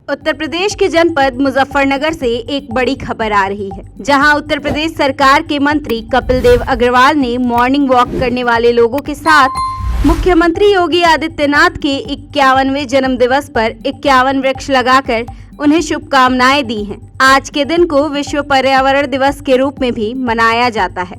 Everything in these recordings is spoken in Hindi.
उत्तर प्रदेश के जनपद मुजफ्फरनगर से एक बड़ी खबर आ रही है, जहां उत्तर प्रदेश सरकार के मंत्री कपिल देव अग्रवाल ने मॉर्निंग वॉक करने वाले लोगों के साथ मुख्यमंत्री योगी आदित्यनाथ के 51वें जन्म दिवस पर 51 वृक्ष लगाकर उन्हें शुभकामनाएं दी हैं। आज के दिन को विश्व पर्यावरण दिवस के रूप में भी मनाया जाता है,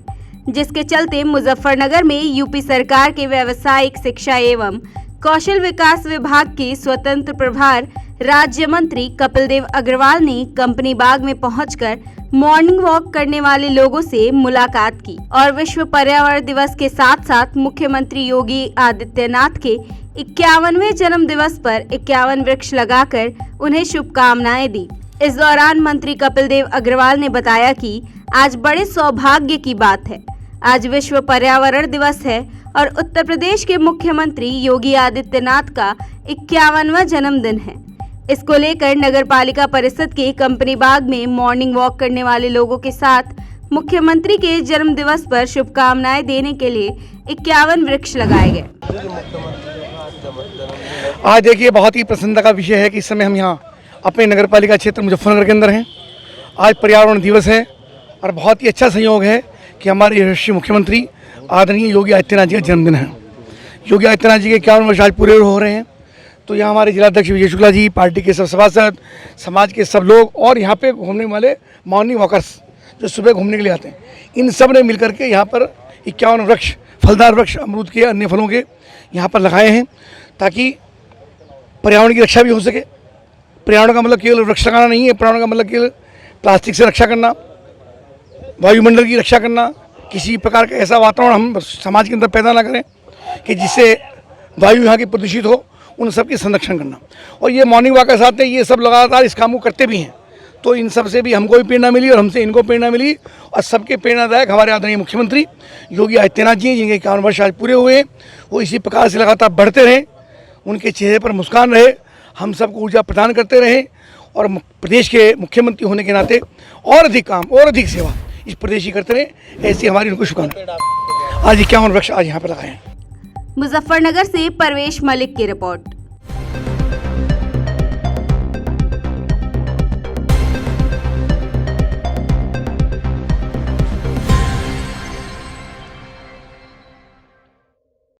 जिसके चलते मुजफ्फरनगर में यूपी सरकार के व्यावसायिक शिक्षा एवं कौशल विकास विभाग के स्वतंत्र प्रभार राज्य मंत्री कपिल देव अग्रवाल ने कंपनी बाग में पहुंचकर मॉर्निंग वॉक करने वाले लोगों से मुलाकात की और विश्व पर्यावरण दिवस के साथ साथ मुख्यमंत्री योगी आदित्यनाथ के 51वें जन्म दिवस पर 51 वृक्ष लगाकर उन्हें शुभकामनाएं दी। इस दौरान मंत्री कपिल देव अग्रवाल ने बताया कि आज बड़े सौभाग्य की बात है, आज विश्व पर्यावरण दिवस है और उत्तर प्रदेश के मुख्यमंत्री योगी आदित्यनाथ का 51वां जन्मदिन है। इसको लेकर नगर पालिका परिषद के कंपनी बाग में मॉर्निंग वॉक करने वाले लोगों के साथ मुख्यमंत्री के जन्म दिवस पर शुभकामनाएं देने के लिए 51 वृक्ष लगाए गए। आज देखिए, बहुत ही प्रसन्नता का विषय है कि इस समय हम यहाँ अपने नगर पालिका क्षेत्र मुजफ्फरनगर के अंदर हैं। आज पर्यावरण दिवस है और बहुत ही अच्छा संयोग है कि हमारे यशस्वी मुख्यमंत्री आदरणीय योगी आदित्यनाथ जी का जन्मदिन है। योगी आदित्यनाथ जी के 51 वर्ष आज पूरे हो रहे हैं। तो यहाँ हमारे जिलाध्यक्ष विजय शुक्ला जी, पार्टी के सब सभासद, समाज के सब लोग और यहाँ पे घूमने वाले मॉर्निंग वॉकर्स जो सुबह घूमने के लिए आते हैं, इन सब ने मिलकर के यहाँ पर 51 वृक्ष, फलदार वृक्ष, अमरूद के, अन्य फलों के यहाँ पर लगाए हैं, ताकि पर्यावरण की रक्षा भी हो सके। पर्यावरण का मतलब केवल वृक्ष लगाना नहीं है, पर्यावरण का मतलब केवल प्लास्टिक से रक्षा करना, वायुमंडल की रक्षा करना, किसी प्रकार का ऐसा वातावरण हम समाज के अंदर पैदा ना करें कि जिससे वायु यहाँ की प्रदूषित हो, उन सब की संरक्षण करना। और ये मॉर्निंग वॉक के साथ ये सब लगातार इस काम को करते भी हैं, तो इन सब से भी हमको भी प्रेरणा मिली और हमसे इनको प्रेरणा मिली और सबके प्रेरणादायक हमारे आदरणीय मुख्यमंत्री योगी आदित्यनाथ जी, जिनके 51 वर्ष आज पूरे हुए, वो इसी प्रकार से लगातार बढ़ते रहें, उनके चेहरे पर मुस्कान रहे, हम सबको ऊर्जा प्रदान करते रहें और प्रदेश के मुख्यमंत्री होने के नाते और अधिक काम और अधिक सेवा इस प्रदेश की करते रहें, ऐसी हमारी उनको शुभकामनाएं। आज 51 वृक्ष आज यहाँ पर लगाए हैं। मुजफ्फरनगर से परवेश मलिक की रिपोर्ट।